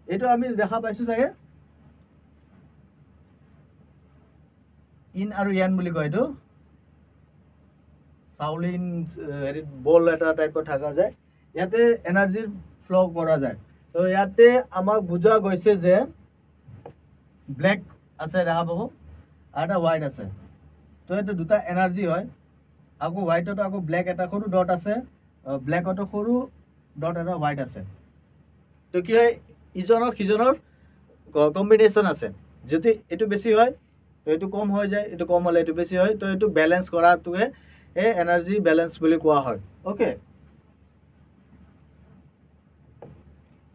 এইটো আমি দেখা পাইছোঁ চাগে ইন আৰু ইয়ান বুলি কয় এইটো চাউলিন হেৰিত বল এটা টাইপৰ থকা যায় ইয়াতে এনাৰ্জিৰ ফ্ল' কৰা যায় তো ইয়াতে আমাক বুজোৱা গৈছে যে ব্লেক আছে দেখা পাব আৰু এটা হোৱাইট আছে তো এইটো দুটা এনাৰ্জি হয় আকৌ হোৱাইটতো আকৌ ব্লেক এটা সৰু ডট আছে ব্লেকতো সৰু ডট এটা হোৱাইট আছে তো কি হয় ইজনৰ সিজনৰ কম্বিনেশ্যন আছে যদি এইটো বেছি হয় তো এইটো কম হৈ যায় এইটো কম হ'লে এইটো বেছি হয় তো এইটো বেলেঞ্চ কৰাটোৱে এই এনাৰ্জি বেলেঞ্চ বুলি কোৱা হয় অ'কে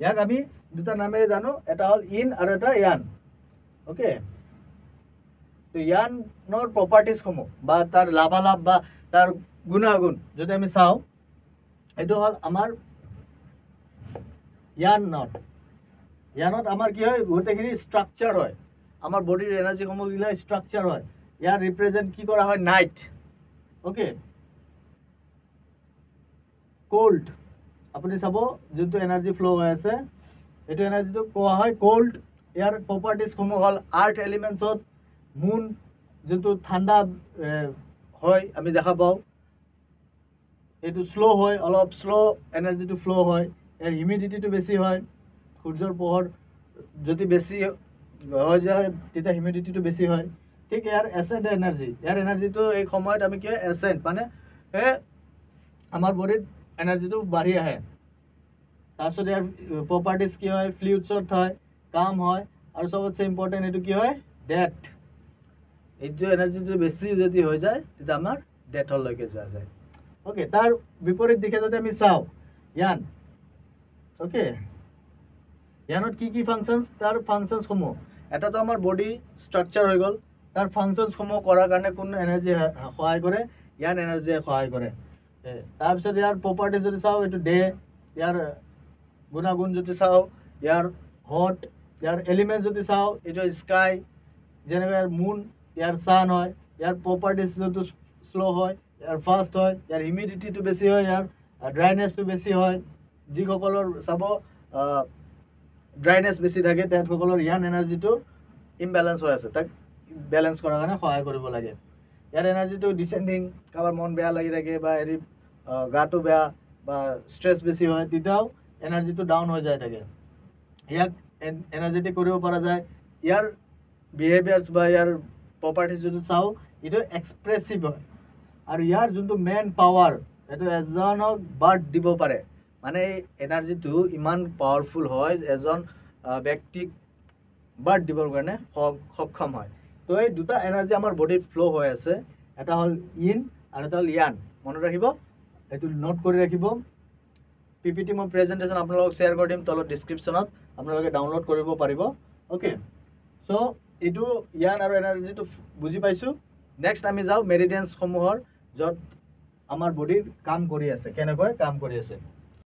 ইয়াক আমি দুটা নামেৰে জানো এটা হ'ল ইন আৰু এটা ইয়ান অ'কে তো ইয়ানৰ প্ৰপাৰ্টিজসমূহ বা তাৰ লাভালাভ বা তাৰ গুণাগুণ যদি আমি চাওঁ এইটো হ'ল আমাৰ ইয়ানত আমাৰ কি হয় গোটেইখিনি ষ্ট্ৰাকচাৰ হয় আমাৰ বডিৰ এনাৰ্জিসমূহবিলাক ষ্ট্ৰাকচাৰ হয় ইয়াৰ ৰিপ্ৰেজেণ্ট কি কৰা হয় নাইট অ'কে কোল্ড আপুনি চাব যোনটো এনাৰ্জি ফ্ল' হৈ আছে এইটো এনাৰ্জিটো কোৱা হয় কোল্ড ইয়াৰ প্ৰপাৰ্টিজসমূহ হ'ল আৰ্থ এলিমেণ্টছত মুন যোনটো ঠাণ্ডা হয় আমি দেখা পাওঁ এইটো শ্ল' হয় অলপ শ্ল' এনাৰ্জিটো ফ্ল' হয় ইয়াৰ হিউমিডিটিটো বেছি হয় সূৰ্যৰ পোহৰ যদি বেছি হৈ যায় তেতিয়া হিউমিডিটিটো বেছি হয় ঠিক ইয়াৰ এচেণ্ট ইয়াৰ এনাৰ্জিটো এই সময়ত আমি কি হয় এচেণ্ট মানে আমাৰ বডিত এনাৰ্জিটো বাঢ়ি আহে তাৰপিছত ইয়াৰ প্ৰপাৰ্টিজ কি হয় ফ্লুইডছত হয় কাম হয় আৰু চবতছে ইম্পৰ্টেণ্ট এইটো কি হয় ডেথ এইটো এনাৰ্জিটো বেছি যদি হৈ যায় তেতিয়া আমাৰ ডেথলৈকে যোৱা যায় অ'কে তাৰ বিপৰীত দিশে যদি আমি চাওঁ ইয়ান অ'কে ইয়ানত কি ফাংচনছ তাৰ ফাংচনছসমূহ এটাতো আমাৰ বডি ষ্ট্ৰাকচাৰ হৈ গ'ল তাৰ ফাংচনছসমূহ কৰাৰ কাৰণে কোন এনাৰ্জি সহায় কৰে ইয়ান এনাৰ্জিয়ে সহায় কৰে তাৰপিছত ইয়াৰ প্ৰপাৰ্টিজ যদি চাওঁ এইটো ডে ইয়াৰ গুণাগুণ যদি চাওঁ ইয়াৰ হট ইয়াৰ এলিমেণ্ট যদি চাওঁ এইটো স্কাই যেনেকৈ ইয়াৰ মুন ইয়াৰ ছান হয় ইয়াৰ প্ৰপাৰ্টিজ যোনটো শ্ল' হয় ইয়াৰ ফাষ্ট হয় ইয়াৰ হিউমিডিটিটো বেছি হয় ইয়াৰ ড্ৰাইনেছটো বেছি হয় যিসকলৰ চাব ড্ৰাইনেছ বেছি থাকে তেখেতসকলৰ ইয়ান এনাৰ্জিটো ইমবেলেঞ্চ হৈ আছে তাক বেলেঞ্চ কৰাৰ কাৰণে সহায় কৰিব লাগে ইয়াৰ এনাৰ্জিটো ডিচেণ্ডিং কাৰোবাৰ মন বেয়া লাগি থাকে বা হেৰি গাটো বেয়া বা ষ্ট্ৰেছ বেছি হয় তেতিয়াও এনাৰ্জিটো ডাউন হৈ যায় থাকে ইয়াক এনাৰ্জেটিক কৰিব পৰা যায় ইয়াৰ বিহেভিয়াৰ্ছ বা ইয়াৰ প্ৰপাৰ্টিজ যদি চাওঁ এইটো এক্সপ্ৰেছিভ হয় আৰু ইয়াৰ যোনটো মেইন পাৱাৰ এইটো এজনক বাৰ্থ দিব পাৰে মানে এই এনাৰ্জিটো ইমান পাৱাৰফুল হয় এজন ব্যক্তিক বাৰ্থ দিবৰ কাৰণে সক্ষম হয় তো এই দুটা এনাৰ্জি আমাৰ বডিত ফ্ল' হৈ আছে এটা হ'ল ইন আৰু এটা হ'ল ইয়ান মনত ৰাখিব এইটো নোট কৰি ৰাখিব PPT মই প্ৰেজেণ্টেশ্যন আপোনালোকক শ্বেয়াৰ কৰি দিম তলত ডিছক্ৰিপশ্যনত আপোনালোকে ডাউনলোড কৰিব পাৰিব অ'কে চ' এইটো ইয়ান আৰু এনাৰ্জিটো বুজি পাইছোঁ নেক্সট আমি যাওঁ মেৰিডিয়ানছসমূহৰ য'ত আমাৰ বডিৰ কাম কৰি আছে কেনেকৈ কাম কৰি আছে